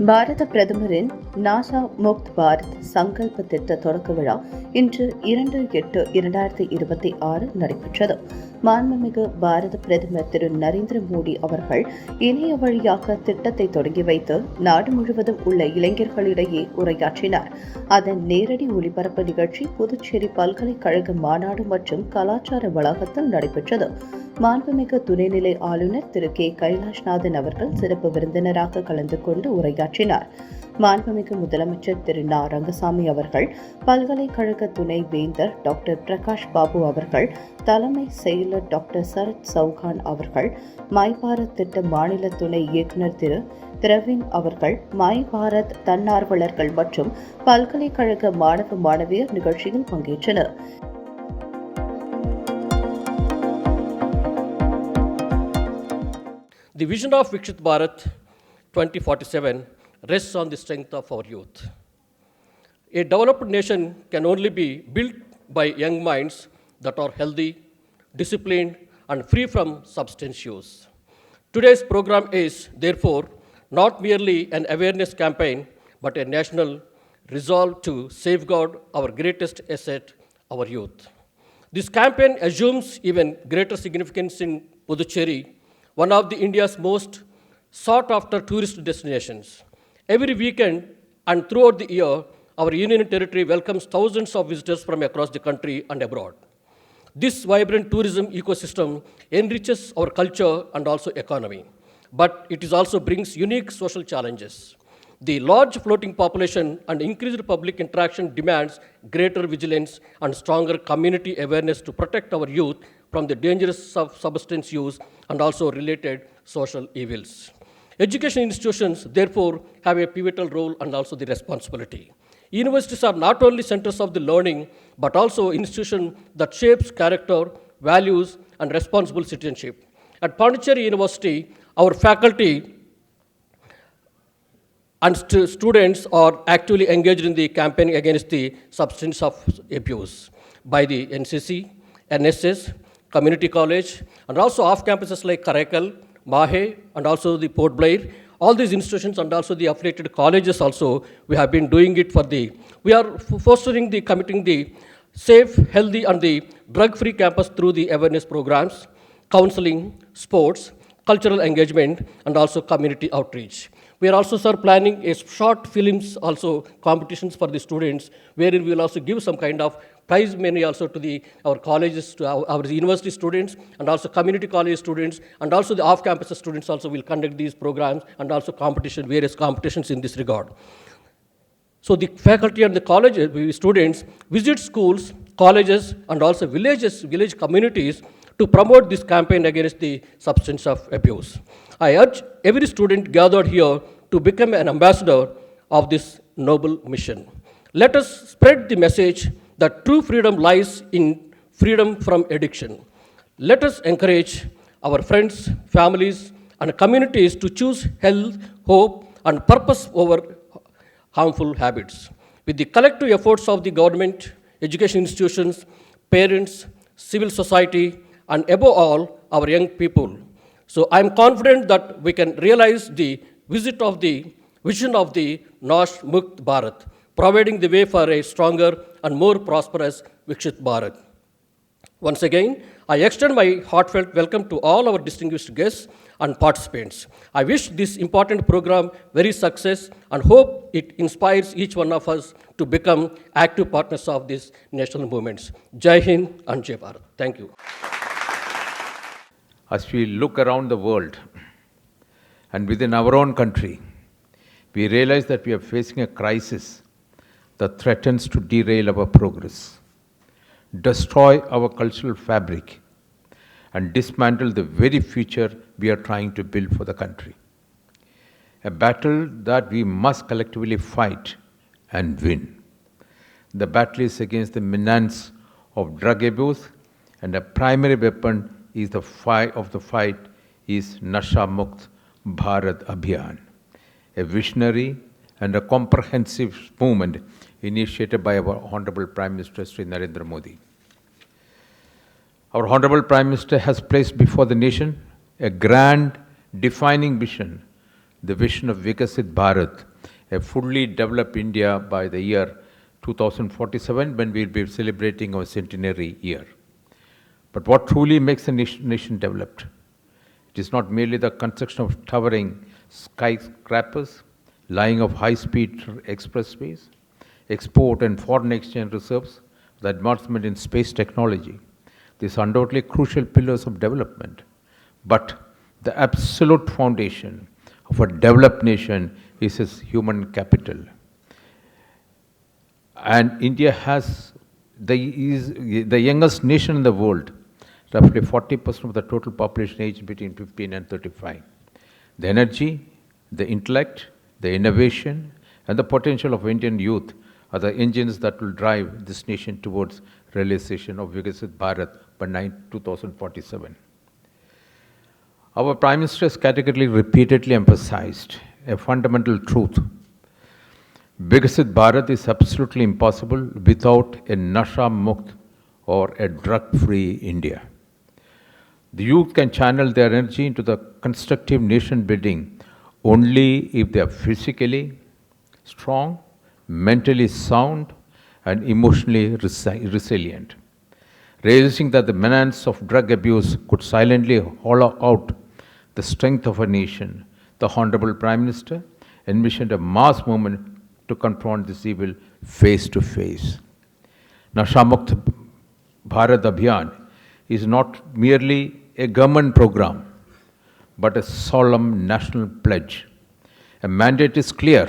பாரத பிரதமரின் நாசா முக்த் பாரத் சங்கல்ப திட்ட தொடக்க விழா இன்று 2/8/2026 நடைபெற்றது. மாண்புமிகு பாரத பிரதமர் திரு நரேந்திர மோடி அவர்கள் இணைய வழியாக திட்டத்தை தொடங்கி வைத்து நாடு முழுவதும் உள்ள இளைஞர்களிடையே உரையாற்றினார். அதன் நேரடி ஒளிபரப்பு நிகழ்ச்சி புதுச்சேரி பல்கலைக்கழக மாநாடு மற்றும் கலாச்சார வளாகத்தில் நடைபெற்றது. மாண்புமிகு துணைநிலை ஆளுநர் திரு 𝐾𝐵 அவர்கள் சிறப்பு விருந்தினராக கலந்து கொண்டு உரையாற்றினார். மாண்புமிகு முதலமைச்சர் திரு நா. ரங்கசாமி அவர்கள், பல்கலைக்கழக துணை வேந்தர் டாக்டர் பிரகாஷ் பாபு அவர்கள், தலைமை செயலர் டாக்டர் சரத் சவுகான் அவர்கள், மை பாரத் திட்ட மாநில துணை இயக்குநர் திரு திரவின் அவர்கள், மை பாரத் தன்னார்வலர்கள் மற்றும் பல்கலைக்கழக மாணவ மாணவியர் நிகழ்ச்சியில் பங்கேற்றனர். The vision of Viksit Bharat 2047 rests on the strength of our youth. A developed nation can only be built by young minds that are healthy, disciplined, and free from substance use. Today's program is, therefore, not merely an awareness campaign, but a national resolve to safeguard our greatest asset, our youth. This campaign assumes even greater significance in Pondicherry, one of India's most sought-after tourist destinations. Every weekend and throughout the year, our Union Territory welcomes thousands of visitors from across the country and abroad. This vibrant tourism ecosystem enriches our culture and also economy, but it also brings unique social challenges. The large floating population and increased public interaction demands greater vigilance and stronger community awareness to protect our youth from the dangers of substance use and also related social evils. Education institutions, therefore, have a pivotal role and also the responsibility. Universities are not only centers of the learning, but also institutions that shapes character, values, and responsible citizenship. At Pondicherry University, our faculty and students are actively engaged in the campaign against the substance of abuse by the NCC, NSS, community college, and also off campuses like Karaikal, Mahe, and also the Port Blair. All these institutions and also the affiliated colleges also, we have been doing it we are fostering committing the safe, healthy, and the drug-free campus through the awareness programs, counseling, sports, cultural engagement, and also community outreach. We are also, sir, planning a short films also competitions for the students, wherein we will also give some kind of prize money also to our colleges, to our university students, and also community college students, and also the off-campus students also will conduct these programs and also various competitions in this regard. So the faculty and the college students visit schools, colleges, and also village communities to promote this campaign against the substance of abuse. I urge every student gathered here to become an ambassador of this noble mission. Let us spread the message that true freedom lies in freedom from addiction. Let us encourage our friends, families, and communities to choose health, hope, and purpose over harmful habits. With the collective efforts of the government, education institutions, parents, civil society, and above all, our young people. So I am confident that we can realize the vision of the Nasha Mukt Bharat, providing the way for a stronger and more prosperous Viksit Bharat. Once again, I extend my heartfelt welcome to all our distinguished guests and participants. I wish this important program very success and hope it inspires each one of us to become active partners of these national movements. Jai Hind and Jai Bharat. Thank you. As we look around the world and within our own country, we realize that we are facing a crisis that threatens to derail our progress, destroy our cultural fabric, and dismantle the very future we are trying to build for the country. A battle that we must collectively fight and win. The battle is against the menace of drug abuse, and a primary weapon is the fight is Nasha Mukt Bharat Abhiyan, a visionary and a comprehensive movement initiated by our Honorable Prime Minister Sri Narendra Modi. Our Honorable Prime Minister has placed before the nation a grand defining vision, the vision of Viksit Bharat a fully developed India by the year 2047, when we'll be celebrating our centenary year. But what truly makes a nation developed? It is not merely the construction of towering skyscrapers, laying of high-speed expressways, export and foreign exchange reserves, the advancement in space technology. These are undoubtedly crucial pillars of development. But the absolute foundation of a developed nation is its human capital. And India is the youngest nation in the world, roughly 40% of the total population aged between 15 and 35. The energy, the intellect, the innovation, and the potential of Indian youth are the engines that will drive this nation towards realization of Viksit Bharat by 2047. Our Prime Minister has categorically repeatedly emphasized a fundamental truth. Viksit Bharat is absolutely impossible without a Nasha Mukt or a drug-free India. The youth can channel their energy into the constructive nation building only if they are physically strong, mentally sound, and emotionally resilient. Realizing that the menace of drug abuse could silently hollow out the strength of a nation, the Honorable Prime Minister envisioned a mass movement to confront this evil face to face. Nasha Mukt Bharat Abhiyan is not merely a government program, but a solemn national pledge. A mandate is clear: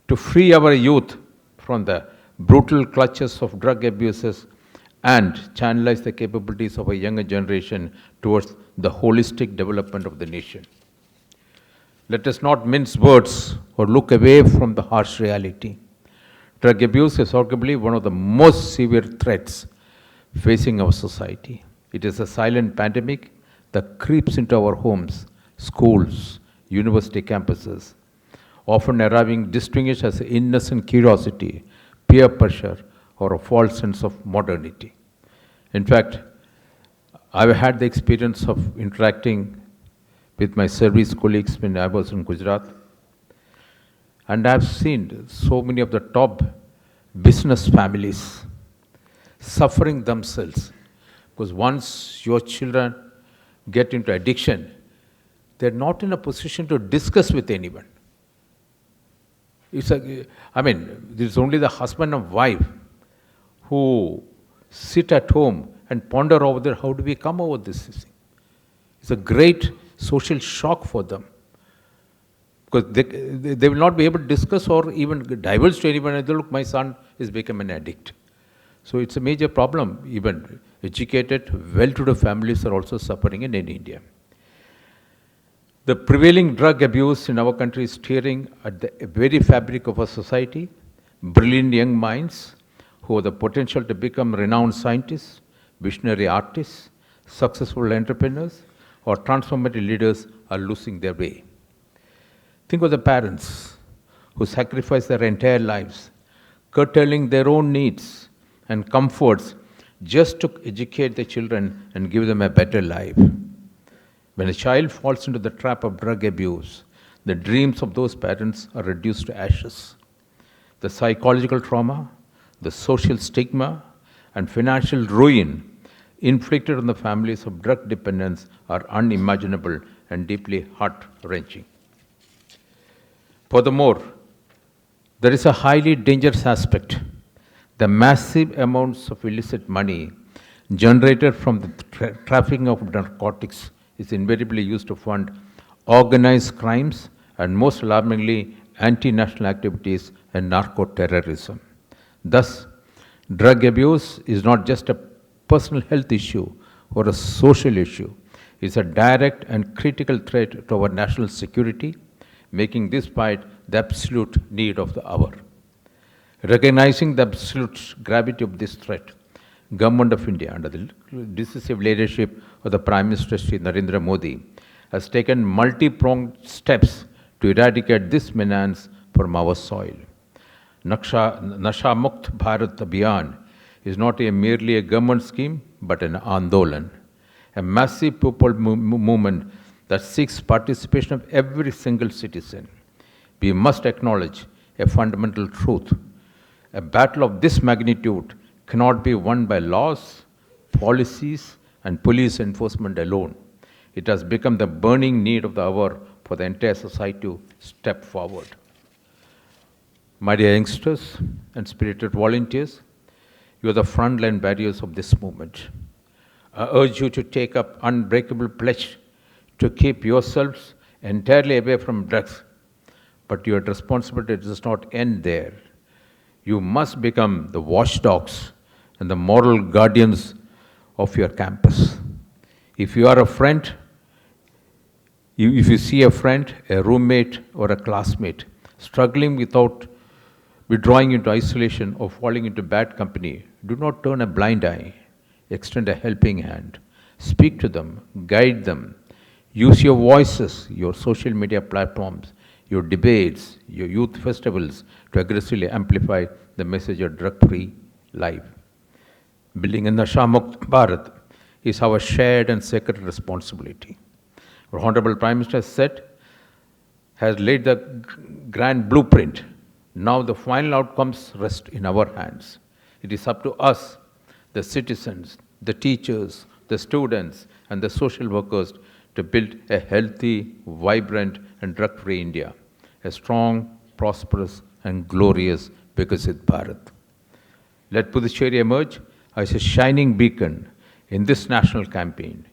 to free our youth from the brutal clutches of drug abusers and channelize the capabilities of a younger generation towards the holistic development of the nation. Let us not mince words or look away from the harsh reality. Drug abuse is arguably one of the most severe threats facing our society. It is a silent pandemic that creeps into our homes, schools, university campuses, often arriving distinguished as innocent curiosity, peer pressure, or a false sense of modernity. In fact, I've had the experience of interacting with my service colleagues when I was in Gujarat, and I've seen so many of the top business families suffering themselves, because once your children get into addiction, they're not in a position to discuss with anyone. There's only the husband and wife who sit at home and ponder over there, how do we come over this thing? It's a great social shock for them, because they will not be able to discuss or even divulge to anyone. Look, my son has become an addict. So it's a major problem. Even educated, well-to-do families are also suffering in India. The prevailing drug abuse in our country is tearing at the very fabric of our society. Brilliant young minds who have the potential to become renowned scientists, visionary artists, successful entrepreneurs, or transformative leaders are losing their way. Think of the parents who sacrifice their entire lives, curtailing their own needs and comforts just to educate their children and give them a better life. When a child falls into the trap of drug abuse, the dreams of those parents are reduced to ashes. The psychological trauma, the social stigma, and financial ruin inflicted on the families of drug dependents are unimaginable and deeply heart-wrenching. Furthermore, there is a highly dangerous aspect. The massive amounts of illicit money generated from the trafficking of narcotics is invariably used to fund organized crimes and, most alarmingly, anti-national activities and narco-terrorism. Thus, drug abuse is not just a personal health issue or a social issue. It's a direct and critical threat to our national security, making this fight the absolute need of the hour. Recognizing the absolute gravity of this threat, Government of India, under the decisive leadership of the Prime Minister Shri Narendra Modi, has taken multi-pronged steps to eradicate this menace from our soil. Nasha Mukt Bharat Abhiyan is not merely a government scheme, but an Andolan, a massive people movement that seeks participation of every single citizen. we must acknowledge a fundamental truth. A battle of this magnitude cannot be won by laws, policies, and police enforcement alone. It has become the burning need of the hour for the entire society to step forward. My dear youngsters and spirited volunteers, you are the frontline barriers of this movement. I urge you to take up unbreakable pledge to keep yourselves entirely away from drugs. But your responsibility does not end there. You must become the watchdogs and the moral guardians of your campus. If you are a friend, if you see a friend, a roommate, or a classmate struggling without withdrawing into isolation or falling into bad company, do not turn a blind eye. Extend a helping hand. Speak to them, guide them. Use your voices, your social media platforms, your debates, your youth festivals to aggressively amplify the message of drug-free life. Building a Nasha Mukt Bharat is our shared and sacred responsibility. Our Honorable Prime Minister has laid the grand blueprint. Now the final outcomes rest in our hands. It is up to us, the citizens, the teachers, the students, and the social workers to build a healthy, vibrant, and drug-free India, a strong, prosperous, and glorious Viksit Bharat. Let Puducherry emerge as a shining beacon in this national campaign.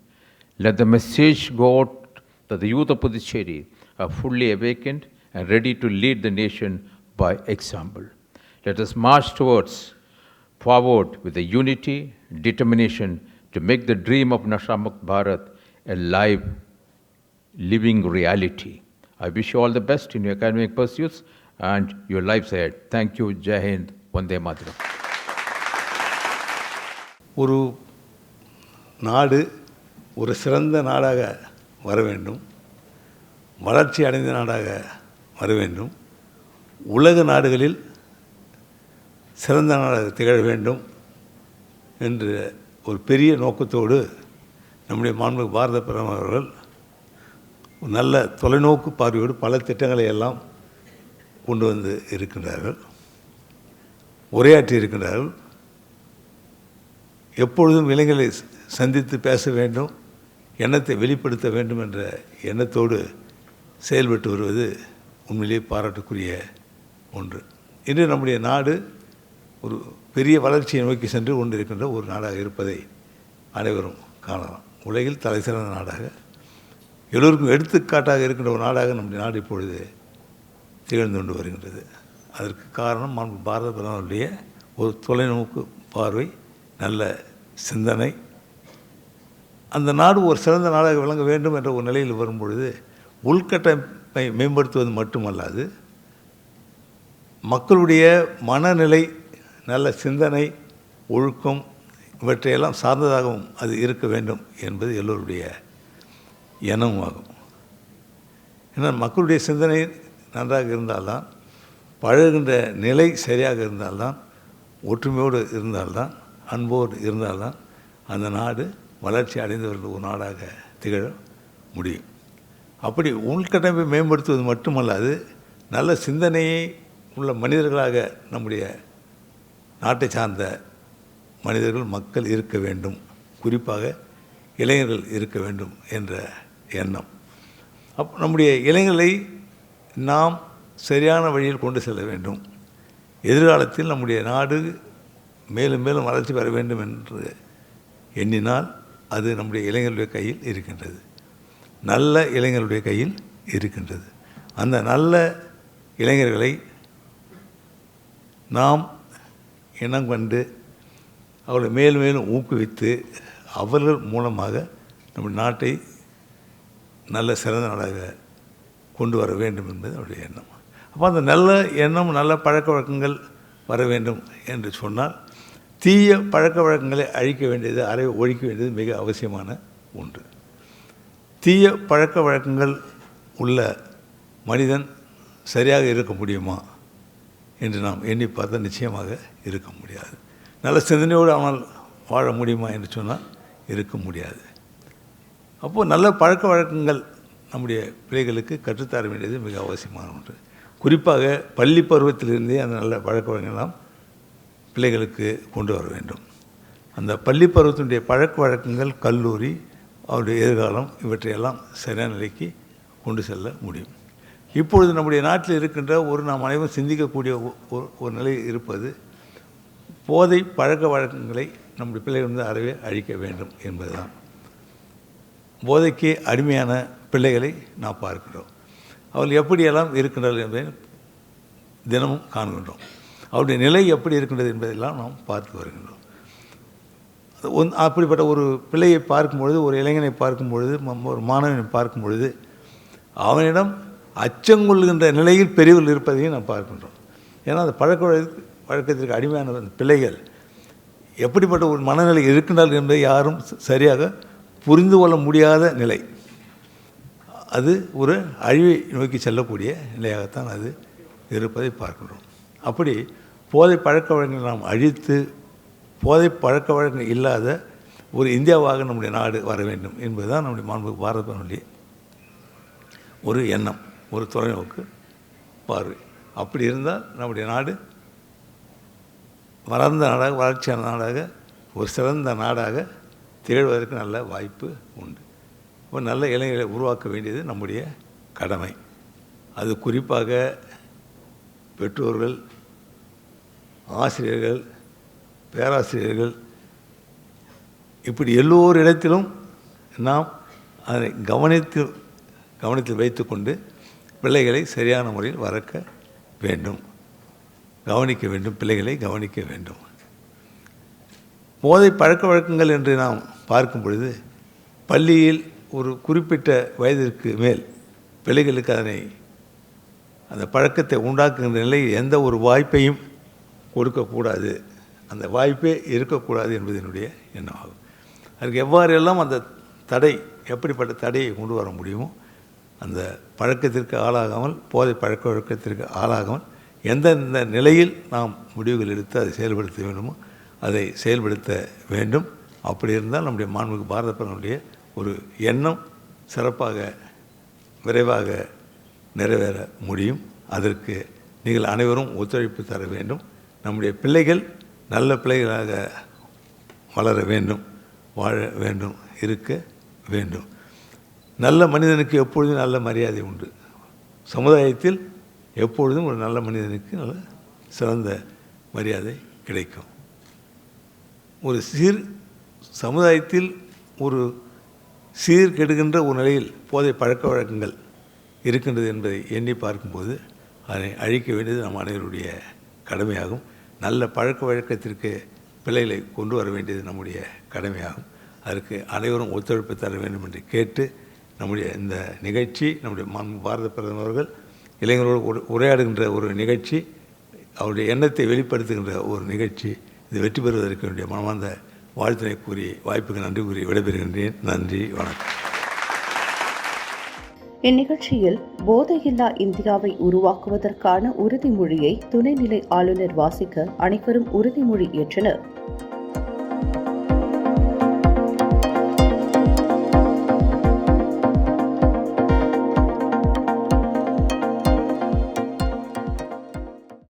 Let the message go out that the youth of Pondicherry are fully awakened and ready to lead the nation by example. Let us march forward with a unity, determination to make the dream of Nasha Mukt Bharat a living reality. I wish you all the best in your academic pursuits and your lives ahead. Thank you. 𝐩𝐻 Vande Mataram. ஒரு நாடு ஒரு சிறந்த நாடாக வர வேண்டும், வளர்ச்சி அடைந்த நாடாக வர வேண்டும், உலக நாடுகளில் சிறந்த நாடாக திகழ வேண்டும் என்ற ஒரு பெரிய நோக்கத்தோடு நம்முடைய மாண்புமிகு பாரத பிரதமர் அவர்கள் நல்ல தொலைநோக்கு பார்வையோடு பல திட்டங்களை எல்லாம் கொண்டு வந்து இருக்கின்றார்கள், உரையாற்றி இருக்கின்றார்கள். எப்பொழுதும் இளைஞர்களை சந்தித்து பேச வேண்டும், எண்ணத்தை வெளிப்படுத்த வேண்டும் என்ற எண்ணத்தோடு செயல்பட்டு வருவது உண்மையிலேயே பாராட்டுக்குரிய ஒன்று. இன்று நம்முடைய நாடு ஒரு பெரிய வளர்ச்சியை நோக்கி சென்று கொண்டிருக்கின்ற ஒரு நாடாக இருப்பதை அனைவரும் காணலாம். உலகில் தலை சிறந்த நாடாக, எல்லோருக்கும் எடுத்துக்காட்டாக இருக்கின்ற ஒரு நாடாக நம்முடைய நாடு இப்பொழுது திகழ்ந்து கொண்டு வருகின்றது. அதற்கு காரணம் பாரத பிரதமருடைய ஒரு தொலைநோக்கு பார்வை, நல்ல சிந்தனை. அந்த நாடு ஒரு சிறந்த நாடாக விளங்க வேண்டும் என்ற ஒரு நிலையில் வரும்பொழுது உள்கட்டமைப்பை மேம்படுத்துவது மட்டுமல்லாது, மக்களுடைய மனநிலை, நல்ல சிந்தனை, ஒழுக்கம் இவற்றையெல்லாம் சார்ந்ததாகவும் அது இருக்க வேண்டும் என்பது எல்லோருடைய எண்ணமும் ஆகும். ஏன்னா மக்களுடைய சிந்தனை நன்றாக இருந்தால்தான், பழகுகின்ற நிலை சரியாக இருந்தால்தான், ஒற்றுமையோடு இருந்தால்தான், அன்போடு இருந்தால்தான் அந்த நாடு வளர்ச்சி அடைந்து வருகிற ஒரு நாடாக திகழ முடியும். அப்படி உள்கட்டமைப்பை மேம்படுத்துவது மட்டுமல்லாது, நல்ல சிந்தனையை உள்ள மனிதர்களாக நம்முடைய நாட்டை சார்ந்த மனிதர்கள், மக்கள் இருக்க வேண்டும், குறிப்பாக இளைஞர்கள் இருக்க வேண்டும் என்ற எண்ணம். நம்முடைய இளைஞர்களை நாம் சரியான வழியில் கொண்டு செல்ல வேண்டும். எதிர்காலத்தில் நம்முடைய நாடு மேலும் மேலும் வளர்ச்சி பெற வேண்டும் என்று எண்ணினால் அது நம்முடைய இளைஞர்களுடைய கையில் இருக்கின்றது, நல்ல இளைஞர்களுடைய கையில் இருக்கின்றது. அந்த நல்ல இளைஞர்களை நாம் இனம் கண்டு அவர்களை மேலும் மேலும் ஊக்குவித்து அவர்கள் மூலமாக நம்ம நாட்டை நல்ல சிறந்த நாடாக கொண்டு வர வேண்டும் என்பது அவருடைய எண்ணம். அப்போ அந்த நல்ல எண்ணம், நல்ல பழக்க வழக்கங்கள் வர வேண்டும் என்று சொன்னால், தீய பழக்க வழக்கங்களை அழிக்க வேண்டியது, ஒழிக்க வேண்டியது மிக அவசியமான ஒன்று. தீய பழக்க வழக்கங்கள் உள்ள மனிதன் சரியாக இருக்க முடியுமா என்று நாம் எண்ணி பார்த்தா நிச்சயமாக இருக்க முடியாது. நல்ல சிந்தனையோடு அவனால் வாழ முடியுமா என்று சொன்னால் இருக்க முடியாது. அப்போது நல்ல பழக்க வழக்கங்கள் நம்முடைய பிள்ளைகளுக்கு கற்றுத்தர வேண்டியது மிக அவசியமான ஒன்று. குறிப்பாக பள்ளி பருவத்திலிருந்தே அந்த நல்ல பழக்க வழக்கங்கள்லாம் பிள்ளைகளுக்கு கொண்டு வர வேண்டும். அந்த பள்ளி பருவத்தினுடைய பழக்க வழக்கங்கள் கல்லூரி, அவருடைய எதிர்காலம் இவற்றையெல்லாம் சரியான நிலைக்கு கொண்டு செல்ல முடியும். இப்பொழுது நம்முடைய நாட்டில் இருக்கின்ற நாம் அனைவரும் சிந்திக்கக்கூடிய ஒரு நிலை இருப்பது, போதை பழக்க வழக்கங்களை நம்முடைய பிள்ளைகள் அறவே அழிக்க வேண்டும் என்பதுதான். போதைக்கு அடிமையான பிள்ளைகளை நாம் பார்க்கிறோம். அவர்கள் எப்படியெல்லாம் இருக்கின்றார்கள் என்பதை தினமும் காண்கின்றோம். அவருடைய நிலை எப்படி இருக்கின்றது என்பதெல்லாம் நாம் பார்த்து வருகின்றோம். அப்படிப்பட்ட ஒரு பிள்ளையை பார்க்கும் பொழுது, ஒரு இளைஞனை பார்க்கும் பொழுது, ஒரு மாணவனை பார்க்கும் பொழுது அவனிடம் அச்சங்கொள்கின்ற நிலையில் பெரியவர்கள் இருப்பதையும் நாம் பார்க்கின்றோம். ஏன்னா அந்த வழக்கத்திற்கு அடிமையான பிள்ளைகள் எப்படிப்பட்ட ஒரு மனநிலை இருக்கின்றார்கள் என்பதை யாரும் சரியாக புரிந்து கொள்ள முடியாத நிலை. அது ஒரு அழிவை நோக்கி செல்லக்கூடிய நிலையாகத்தான் அது இருப்பதை பார்க்கின்றோம். அப்படி போதை பழக்க வழக்கங்களை நாம் அழித்து போதை பழக்க வழக்கம் இல்லாத ஒரு இந்தியாவாக நம்முடைய நாடு வர வேண்டும் என்பதுதான் நம்முடைய மாண்புமிகு பாரத பிரதமருடைய ஒரு எண்ணம், ஒரு தொலைநோக்கு பார்வை. அப்படி இருந்தால் நம்முடைய நாடு வளர்ந்த நாடாக, வளர்ச்சியான நாடாக, ஒரு சிறந்த நாடாக திகழ்வதற்கு நல்ல வாய்ப்பு உண்டு. ஒரு நல்ல இளைஞர்களை உருவாக்க வேண்டியது நம்முடைய கடமை. அது குறிப்பாக பெற்றோர்கள், ஆசிரியர்கள், பேராசிரியர்கள், இப்படி எல்லோரிடத்திலும் நாம் அதை கவனத்தில் வைத்துக்கொண்டு பிள்ளைகளை சரியான முறையில் வளர்க்க வேண்டும், கவனிக்க வேண்டும், பிள்ளைகளை கவனிக்க வேண்டும். போதை பழக்க வழக்கங்கள் என்று நாம் பார்க்கும் பொழுது, பள்ளியில் ஒரு குறிப்பிட்ட வயதிற்கு மேல் பிள்ளைகளுக்கு அந்த பழக்கத்தை உண்டாக்குகின்ற நிலையில் எந்த ஒரு வாய்ப்பையும் கொடுக்கக்கூடாது, அந்த வாய்ப்பே இருக்கக்கூடாது என்பது என்னுடைய எண்ணமாகும். அதுக்கு எவ்வாறெல்லாம் அந்த எப்படிப்பட்ட தடையை கொண்டு வர முடியுமோ, அந்த பழக்கத்திற்கு ஆளாகாமல், போதை பழக்க வழக்கத்திற்கு ஆளாகாமல் எந்தெந்த நிலையில் நாம் முடிவுகள் எடுத்து அதை செயல்படுத்த வேண்டுமோ அதை செயல்படுத்த வேண்டும். அப்படி இருந்தால் நம்முடைய மாண்புமிகு பாரத பிரதமருடைய ஒரு எண்ணம் சிறப்பாக, விரைவாக நிறைவேற முடியும். அதற்கு நீங்கள் அனைவரும் ஒத்துழைப்பு தர வேண்டும். நம்முடைய பிள்ளைகள் நல்ல பிள்ளைகளாக வளர வேண்டும், வாழ வேண்டும், இருக்க வேண்டும். நல்ல மனிதனுக்கு எப்பொழுதும் நல்ல மரியாதை உண்டு. சமுதாயத்தில் எப்பொழுதும் ஒரு நல்ல மனிதனுக்கு நல்ல சிறந்த மரியாதை கிடைக்கும். ஒரு சமுதாயத்தில் ஒரு சீர்கெடுகின்ற ஒரு நிலையில் போதை பழக்க வழக்கங்கள் இருக்கின்றது என்பதை எண்ணி பார்க்கும்போது அதை அழிக்க வேண்டியது நம் அனைவருடைய கடமையாகும். நல்ல பழக்க வழக்கத்திற்கு பிள்ளைகளை கொண்டு வர வேண்டியது நம்முடைய கடமையாகும். அதற்கு அனைவரும் ஒத்துழைப்பு தர வேண்டும் என்று கேட்டு, நம்முடைய இந்த நிகழ்ச்சி, நம்முடைய பாரத பிரதமர் அவர்கள் இளைஞர்களோடு உரையாடுகின்ற ஒரு நிகழ்ச்சி, அவருடைய எண்ணத்தை வெளிப்படுத்துகின்ற ஒரு நிகழ்ச்சி. இது வெற்றி பெறுவதற்கு என்னுடைய மனமார்ந்த வாழ்த்தினை கூறி, வாய்ப்புக்கு நன்றி கூறி விடைபெறுகின்றேன். நன்றி, வணக்கம். இந்நிகழ்ச்சியில் போதையில்லா இந்தியாவை உருவாக்குவதற்கான உறுதிமொழியை துணைநிலை ஆளுநர் வாசிக்க அனைவரும் உறுதிமொழி ஏற்றனர்.